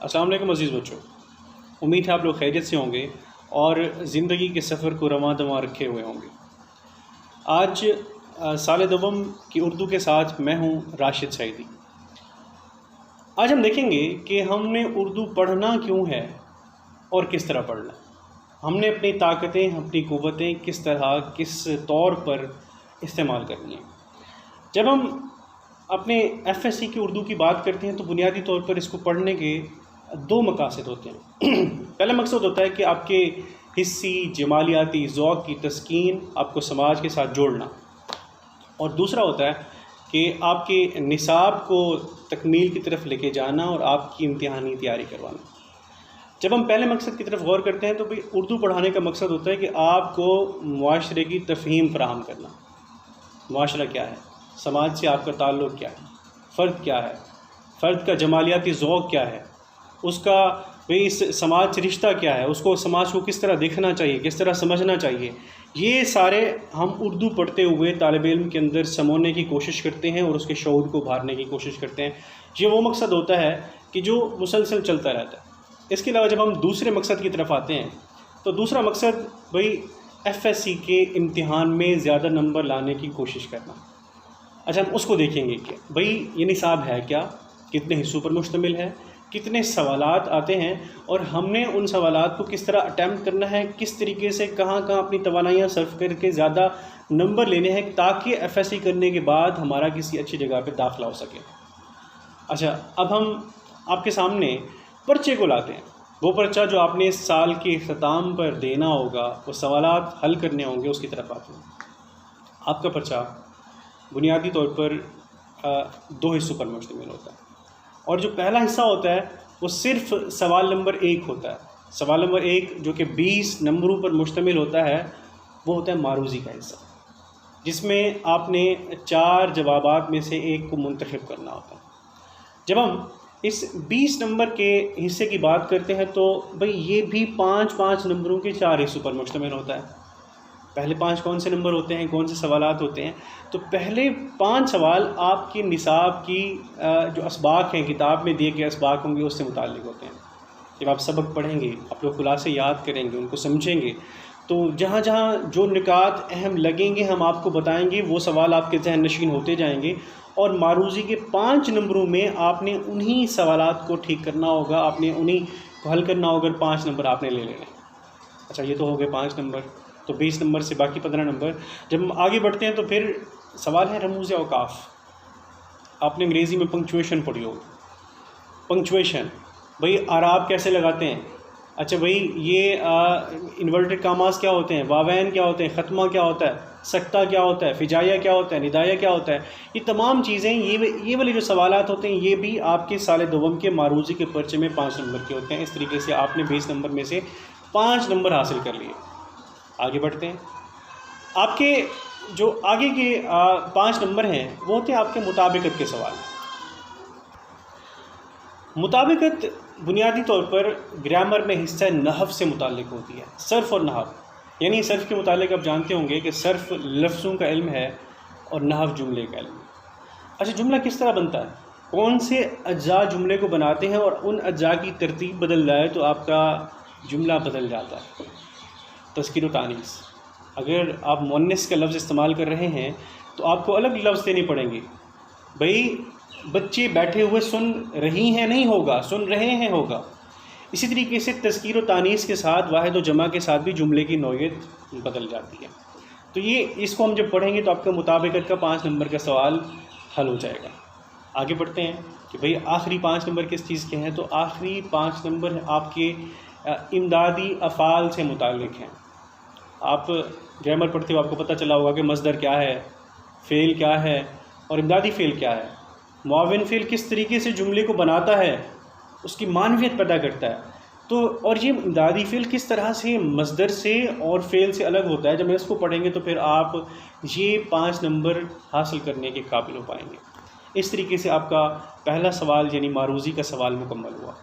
अस्सलाम वालेकुम अज़ीज़ बच्चों, उम्मीद है आप लोग खैरियत से होंगे और ज़िंदगी के सफ़र को रवां दवां रखे हुए होंगे। आज साल दवम की उर्दू के साथ मैं हूँ राशिद सईदी। आज हम देखेंगे कि हमने उर्दू पढ़ना क्यों है और किस तरह पढ़ना है। हमने अपनी ताकतें, अपनी क़ुव्वतें किस तरह, किस तौर पर इस्तेमाल करनी है। जब हम अपने एफएससी की उर्दू की बात करते हैं तो बुनियादी तौर पर इसको पढ़ने के दो मकासद होते हैं। पहला मकसद होता है कि आपके हिस्सी, जमालियाती ज़ौक़ की तस्कीन, आपको समाज के साथ जोड़ना, और दूसरा होता है कि आपके निसाब को तकमील की तरफ लेके जाना और आपकी इम्तिहानी तैयारी करवाना। जब हम पहले मकसद की तरफ गौर करते हैं तो भाई उर्दू पढ़ाने का मकसद होता है कि आपको मुआशरे की तफ़हीम फराहम करना। मुआशरा क्या है, समाज से आपका ताल्लुक़ क्या है, फ़र्द क्या है, फ़र्द का जमालियाती ज़ौक़ क्या है, उसका भाई इस समाज से रिश्ता क्या है, उसको समाज को किस तरह देखना चाहिए, किस तरह समझना चाहिए, ये सारे हम उर्दू पढ़ते हुए तालिब इल्म के अंदर समोने की कोशिश करते हैं और उसके शऊर को उभारने की कोशिश करते हैं। ये वो मकसद होता है कि जो मुसलसल चलता रहता है। इसके अलावा जब हम दूसरे मकसद की तरफ आते हैं तो दूसरा मकसद भाई एफएससी के इम्तिहान में ज़्यादा नंबर लाने की कोशिश करना। अच्छा, हम उसको देखेंगे कि भाई ये निसाब है क्या, कितने हिस्सों पर मुश्तमिल है, कितने सवालात आते हैं और हमने उन सवालात को किस तरह अटैम्प्ट करना है, किस तरीके से कहाँ कहाँ अपनी तवानाइयाँ सर्व करके ज़्यादा नंबर लेने हैं ताकि एफएससी करने के बाद हमारा किसी अच्छी जगह पे दाखिला हो सके। अच्छा, अब हम आपके सामने पर्चे को लाते हैं। वो पर्चा जो आपने इस साल के इख्तिताम पर देना होगा, वो सवालात हल करने होंगे, उसकी तरफ आते हैं। आपका पर्चा बुनियादी तौर पर दो हिस्सों पर मुश्तमिल होता है और जो पहला हिस्सा होता है वो सिर्फ़ सवाल नंबर 1 होता है। सवाल नंबर 1 जो कि 20 नंबरों पर मुश्तमिल होता है, वो होता है मारूज़ी का हिस्सा, जिसमें आपने 4 जवाबात में से एक को मुंतखब करना होता है। जब हम इस 20 नंबर के हिस्से की बात करते हैं तो भाई ये भी 5-5 नंबरों के 4 हिस्सों पर मुश्तमिल होता है। पहले 5 कौन से नंबर होते हैं, कौन से सवालात होते हैं? तो पहले 5 सवाल आपके निसाब की जो असबाक हैं, किताब में दिए गए असबाक होंगे, उससे मुताल्लिक़ होते हैं। जब आप सबक पढ़ेंगे, आप लोग खुलासे याद करेंगे, उनको समझेंगे, तो जहाँ जहाँ जो निकात अहम लगेंगे हम आपको बताएंगे, वो सवाल आपके जहन नशीन होते जाएंगे और मारूज़ी के 5 नंबरों में आपने उन्हीं सवालात को ठीक करना होगा, आपने उन्हीं को हल करना होगा। 5 नंबर आपने ले लेने। अच्छा, ये तो हो गए 5 नंबर, तो 20 नंबर से बाकी 15 नंबर। जब हम आगे बढ़ते हैं तो फिर सवाल है रमूज़ औक़ाफ़। आपने अंग्रेज़ी में पंक्चुएशन पढ़ी होगी। पंक्चुएशन भाई आराब कैसे लगाते हैं? अच्छा भाई, ये इन्वर्टेड कामास क्या होते हैं, वावैन क्या होते हैं, ख़त्मा क्या होता है, सक्ता क्या होता है, फ़िजाया क्या होता है, निदाया क्या होता है, ये तमाम चीज़ें, ये वाले जो सवालात होते हैं, ये भी आपके साल दवम के मारूज़ी के पर्चे में 5 नंबर के होते हैं। इस तरीके से आपने 20 नंबर में से 5 नंबर हासिल कर लिए। आगे बढ़ते हैं। आपके जो आगे के 5 नंबर हैं वो होते हैं आपके मुताबिकत के सवाल। मुताबिकत बुनियादी तौर पर ग्रामर में हिस्सा नहव से मुताल्लिक़ होती है। सर्फ़ और नहव, यानी सर्फ़ के मुतालिक आप जानते होंगे कि सर्फ़ लफ्ज़ों का इल्म है और नहव जुमले का इल्म। अच्छा, जुमला किस तरह बनता है, कौन से अज्जा जुमले को बनाते हैं और उन अज्जा की तरतीब बदल जाए तो आपका जुमला बदल जाता है। तज़कीर व तानीस, अगर आप मुअन्निस का लफ्ज़ इस्तेमाल कर रहे हैं तो आपको अलग लफ्ज़ देने पड़ेंगे। भाई बच्चे बैठे हुए सुन रही हैं नहीं होगा, सुन रहे हैं होगा। इसी तरीके से तज़कीर व तानीस के साथ वाहिद व जमा के साथ भी जुमले की नौइयत बदल जाती है। तो ये इसको हम जब पढ़ेंगे तो आपका मुताबिकत का 5 नंबर का सवाल हल हो जाएगा। आगे बढ़ते हैं कि भाई आखिरी 5 नंबर किस चीज़ के हैं। तो आखिरी 5 नंबर आपके इमदादी अफ़ाल से मुताल्लिक़ हैं। आप ग्रामर पढ़ते हो, आपको पता चला होगा कि मस्दर क्या है, फ़ेल क्या है और इमदादी फ़ेल क्या है। मुआविन फ़ेल किस तरीके से जुमले को बनाता है, उसकी मानवियत पैदा करता है। तो और ये इमदादी फ़ेल किस तरह से मस्दर से और फ़ेल से अलग होता है। जब हम इसको पढ़ेंगे तो फिर आप ये 5 नंबर हासिल करने के काबिल हो पाएंगे। इस तरीके से आपका पहला सवाल यानी मारूज़ी का सवाल मुकम्मल हुआ।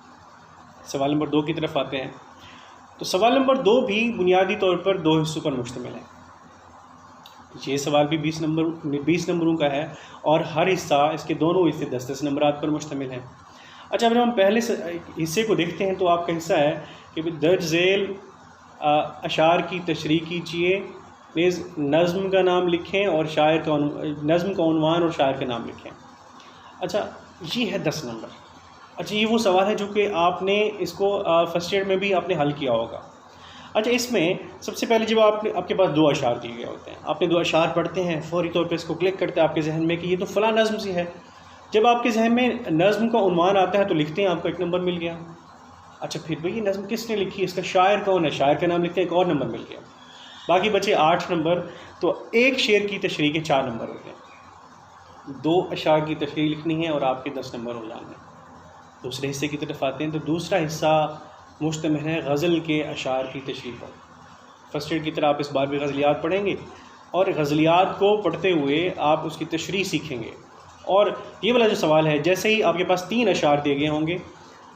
सवाल नंबर 2 की तरफ आते हैं। तो सवाल नंबर 2 भी बुनियादी तौर पर 2 हिस्सों पर मुश्तमिल है। ये सवाल भी 20 नंबरों का है और हर हिस्सा, इसके दोनों हिस्से 10-10 नंबरात पर मुश्तमिल हैं। अच्छा, अगर हम पहले हिस्से को देखते हैं तो आपका हिस्सा है कि दर्ज झेल अशार की तशरीह कीजिए, मीज़ नज़्म का नाम लिखें और शायर का नज़्म का उन्वान और शायर का नाम लिखें। अच्छा, ये है 10 नंबर। अच्छा, ये वो सवाल है जो कि आपने इसको फर्स्ट ईयर में भी आपने हल किया होगा। अच्छा, इसमें सबसे पहले जब आपके पास 2 अशार दिए गए होते हैं, आपने 2 अशार पढ़ते हैं, फ़ौरी तौर पे इसको क्लिक करते हैं आपके जहन में कि ये तो फ़लाँ नज़्म सी है। जब आपके जहन में नज़्म का उन्वान आता है तो लिखते हैं, आपको 1 नंबर मिल गया। अच्छा, फिर भाई ये नज़्म किसने लिखी, इसका शायर कौन है, शायर का नाम लिखते हैं, 1 और नंबर मिल गया। बाकी बचे 8 नंबर। तो एक शेर की तशरीह के 4 नंबर हो गए। 2 अशार की तशरीह लिखनी है और आपके 10 नंबर हो जाने। दूसरे हिस्से की तरफ आते हैं तो दूसरा हिस्सा मुश्तमिल है गज़ल के अशार की तशरीह पर। फर्स्ट ईयर की तरह आप इस बार भी गज़लियात पढ़ेंगे और गज़लियात को पढ़ते हुए आप उसकी तशरीह सीखेंगे। और ये वाला जो सवाल है, जैसे ही आपके पास 3 अशार दिए गए होंगे,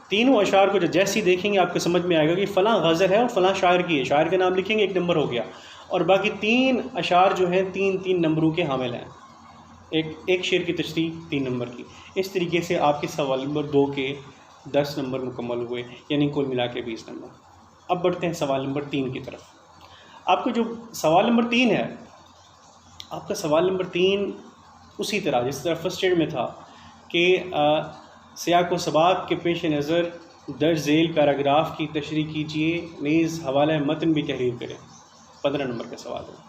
तीनों अशार को जैसे ही देखेंगे आपको समझ में आएगा कि फ़लाँ गज़ल है और फ़लाँ शायर की है, शायर का नाम लिखेंगे, 1 नंबर हो गया। और बाकी 3 अशार जो हैं 3-3 नंबरों के हामिल हैं। एक शेर की तशरीह 3 नंबर की। इस तरीके से आपके सवाल नंबर 2 के 10 नंबर मुकम्मल हुए, यानी कुल मिला के 20 नंबर। अब बढ़ते हैं सवाल नंबर 3 की तरफ। आपको जो सवाल नंबर 3 है, आपका सवाल नंबर 3 उसी तरह जिस तरह फर्स्ट ईयर में था कि सियाक व सबाक के पेश नज़र दर्ज झेल पैराग्राफ की तशरीह कीजिए, नीज़ हवाला मतन भी तहरीर करें। 15 नंबर का सवाल है।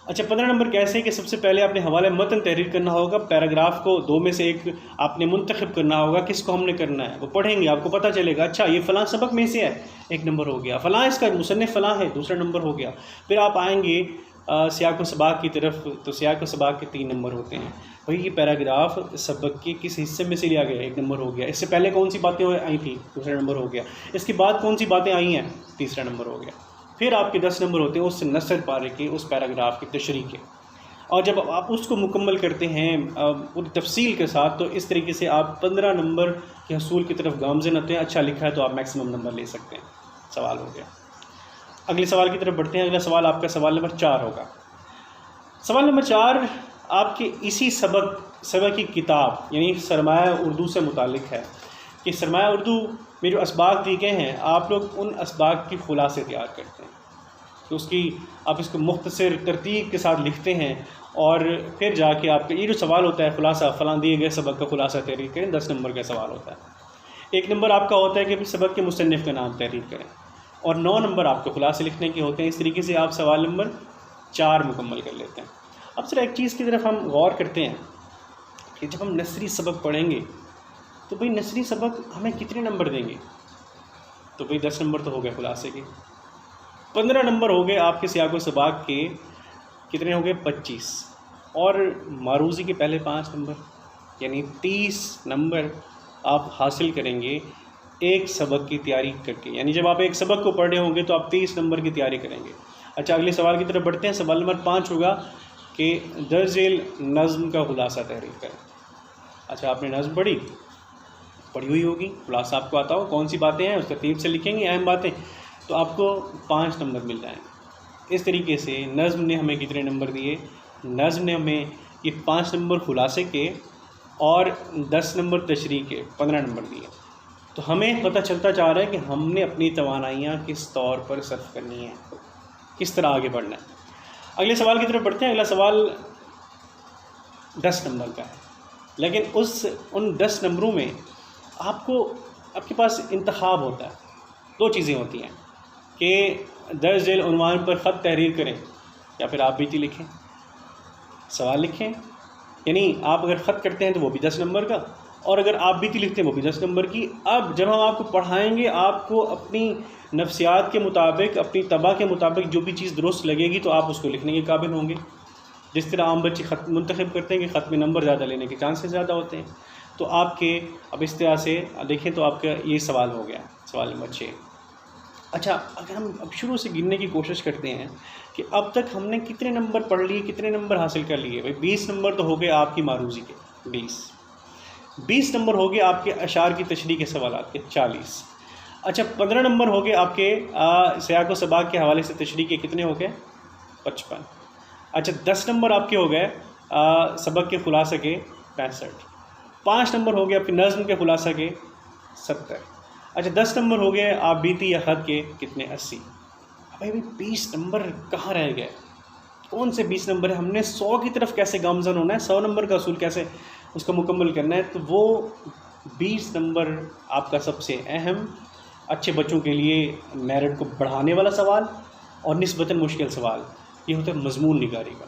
अच्छा, 15 नंबर कैसे कि सबसे पहले आपने हवाला मतन तहरीर करना होगा। पैराग्राफ को 2 में से एक आपने मुंतखब करना होगा, किसको हमने करना है वो पढ़ेंगे, आपको पता चलेगा अच्छा ये फ़लाँ सबक में से है, 1 नंबर हो गया। फ़लाँ इसका मुसन्निफ़ फ़लाँ है, दूसरा नंबर हो गया। फिर आप आएंगे सियाक व सबाक की तरफ, तो सियाक व सबाक के 3 नंबर होते हैं। भाई ये पैराग्राफ सबक के किस हिस्से में से लिया गया, 1 नंबर हो गया। इससे पहले कौन सी बातें आई थी, दूसरा नंबर हो गया। इसके बाद कौन सी बातें आई हैं, तीसरा नंबर हो गया। फिर आपके 10 नंबर होते हैं उस नसर पारे के, उस पैराग्राफ की तशरीह के। और जब आप उसको मुकम्मल करते हैं पूरी तफसील के साथ, तो इस तरीके से आप 15 नंबर के हसूल की तरफ गामज़न होते हैं। अच्छा लिखा है तो आप मैक्सिमम नंबर ले सकते हैं। सवाल हो गया। अगले सवाल की तरफ बढ़ते हैं। अगला सवाल आपका सवाल नंबर 4 होगा। सवाल नंबर 4 आपके इसी सबक की किताब यानी सरमाया उर्दू से मुतालिक है कि सरमाया उर्दू में जो असबाक दिए गए हैं, आप लोग उन असबाक की खुलासे तैयार करते हैं। तो उसकी आप इसको मुख्तसर तरतीब के साथ लिखते हैं और फिर जाके आपका ये जो सवाल होता है खुलासा, फ़लाँ दिए गए सबक का खुलासा तहरीर करें, 10 नंबर का सवाल होता है। 1 नंबर आपका होता है कि सबक के मुसन्निफ़ का नाम तहरीर करें और 9 नंबर आपके खुलासे लिखने के होते हैं। इस तरीके से आप सवाल नंबर 4 मुकम्मल कर लेते हैं। अब सर एक चीज़ की तरफ हम गौर करते हैं कि जब हम नसरी सबक पढ़ेंगे तो भाई नसरी सबक हमें कितने नंबर देंगे, तो भाई 10 नंबर तो हो गए खुलासे के। 15 नंबर हो गए आपके सियाक व सबाक के, कितने हो गए 25, और मारूज़ी के पहले 5 नंबर, यानी 30 नंबर आप हासिल करेंगे एक सबक की तैयारी करके। यानी जब आप एक सबक को पढ़ रहे होंगे तो आप 30 नंबर की तैयारी करेंगे। अच्छा, अगले सवाल की तरफ बढ़ते हैं। सवाल नंबर 5 होगा कि दर्ज-ए नज़्म का खुलासा तहरीर करें। अच्छा, आपने नज़्म पढ़ी हुई होगी, खुलासा आपको आता हो, कौन सी बातें हैं उस तरतीब से लिखेंगे अहम बातें, तो आपको 5 नंबर मिल जाएंगे। इस तरीके से नज़्म ने हमें कितने नंबर दिए, नज़्म ने हमें ये 5 नंबर खुलासे के और 10 नंबर तशरीह के 15 नंबर दिए। तो हमें पता चलता जा रहा है कि हमने अपनी तवानाइयाँ किस तौर पर सर्फ करनी है, किस तरह आगे बढ़ना है। अगले सवाल की तरफ बढ़ते हैं। अगला सवाल 10 नंबर का है, लेकिन उन 10 नंबरों में आपके पास इंतखाब होता है। 2 चीज़ें होती हैं कि दर्ज झेल उन्वान पर ख़त तहरीर करें या फिर आप बीती लिखें, सवाल लिखें। यानी आप अगर ख़त करते हैं तो वो भी 10 नंबर का, और अगर आप बीती लिखते हैं वो भी 10 नंबर की। अब जब हम आपको पढ़ाएंगे, आपको अपनी नफ्सियात के मुताबिक, अपनी तबा के मुताबिक जो भी चीज़ दुरुस्त लगेगी तो आप उसको लिखने के काबिल होंगे। जिस तरह आम बच्चे ख़त मुंतखब करते हैं कि ख़त में नंबर ज़्यादा लेने के चांसेस ज़्यादा होते हैं, तो आपके अब इस तरह से देखें तो आपका ये सवाल हो गया, सवाल नंबर 6। अच्छा, अगर हम अब शुरू से गिनने की कोशिश करते हैं कि अब तक हमने कितने नंबर पढ़ लिए, कितने नंबर हासिल कर लिए। भाई 20 नंबर तो हो गए आपकी मारूज़ी के, 20 नंबर हो गए आपके अशार की तशरीह के सवालात के, 40। अच्छा, 15 नंबर हो गए आपके सियाक व सबाक के हवाले से तशरीह के, कितने हो गए 55। अच्छा, 10 नंबर आपके हो गए सबक के खुलासे के, 65। 5 नंबर हो गए आपके नज़्म के खुलासा के 70। अच्छा 10 नंबर हो गए आप बीती या ख़त के कितने 80। भाई 20 नंबर कहाँ रह गए, कौन से 20 नंबर है, हमने 100 की तरफ कैसे गामज़न होना है, 100 नंबर का असूल कैसे उसको मुकम्मल करना है। तो वो 20 नंबर आपका सबसे अहम, अच्छे बच्चों के लिए मेरिट को बढ़ाने वाला सवाल और निस्बतन मुश्किल सवाल ये होता है मज़मून निगारी का,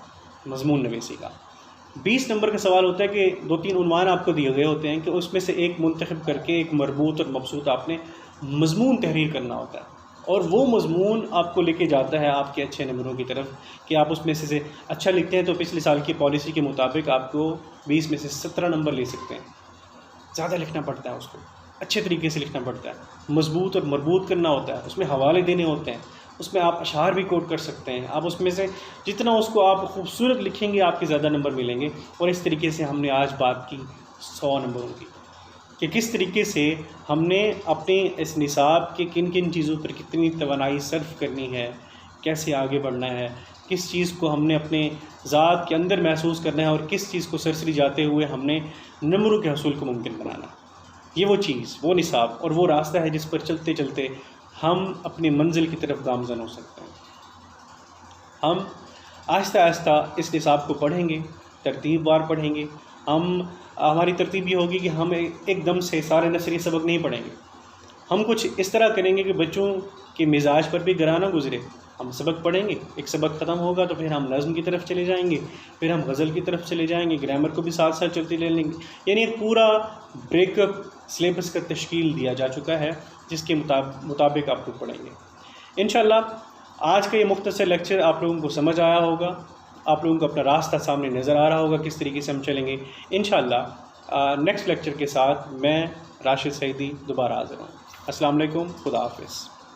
मज़मून नवीसी का। 20 नंबर का सवाल होता है कि 2-3 उन्वान आपको दिए गए होते हैं कि उसमें से एक मुंतखब करके एक मरबूत और मबसूत आपने मज़मून तहरीर करना होता है, और वो मज़मून आपको लेके जाता है आपके अच्छे नंबरों की तरफ कि आप उसमें से अच्छा लिखते हैं तो पिछले साल की पॉलिसी के मुताबिक आपको 20 में से 17 नंबर ले सकते हैं। ज़्यादा लिखना पड़ता है, उसको अच्छे तरीके से लिखना पड़ता है, मज़बूत और मरबूत करना होता है, उसमें हवाले देने होते हैं, उसमें आप अशार भी कोट कर सकते हैं। आप उसमें से जितना उसको आप खूबसूरत लिखेंगे आपके ज़्यादा नंबर मिलेंगे। और इस तरीके से हमने आज बात की 100 नंबरों की कि किस तरीके से हमने अपने इस निसाब के किन किन चीज़ों पर कितनी तवानाई सर्फ करनी है, कैसे आगे बढ़ना है, किस चीज़ को हमने अपने ज़ात के अंदर महसूस करना है और किस चीज़ को सरसरी जाते हुए हमने नंबरों के हसूल को मुमकिन बनाना। ये वो चीज़, वो निसाब और वो रास्ता है जिस पर चलते चलते हम अपनी मंजिल की तरफ गामज़न हो सकते हैं। हम आहिस्ता आहिस्ता इस निसाब को पढ़ेंगे, तरतीबवार पढ़ेंगे। हमारी तरतीब ये होगी कि हम एकदम से सारे नसरी सबक नहीं पढ़ेंगे। हम कुछ इस तरह करेंगे कि बच्चों के मिजाज पर भी गराना गुजरे। हम सबक पढ़ेंगे, एक सबक ख़त्म होगा तो फिर हम नज़्म की तरफ चले जाएंगे, फिर हम गज़ल की तरफ चले जाएंगे, ग्रामर को भी साथ साथ चलते ले लेंगे। यानी एक पूरा ब्रेकअप सिलेबस का तश्कील दिया जा चुका है जिसके मुताबिक आप लोग पढ़ेंगे। इंशाअल्लाह आज का ये मुख्तसर लेक्चर आप लोगों को समझ आया होगा, आप लोगों को अपना रास्ता सामने नज़र आ रहा होगा किस तरीके से हम चलेंगे। इंशाअल्लाह नेक्स्ट लेक्चर के साथ मैं राशिद सईदी दोबारा हाज़िर हूँ। अस्सलाम वालेकुम, खुदा हाफ़िज़।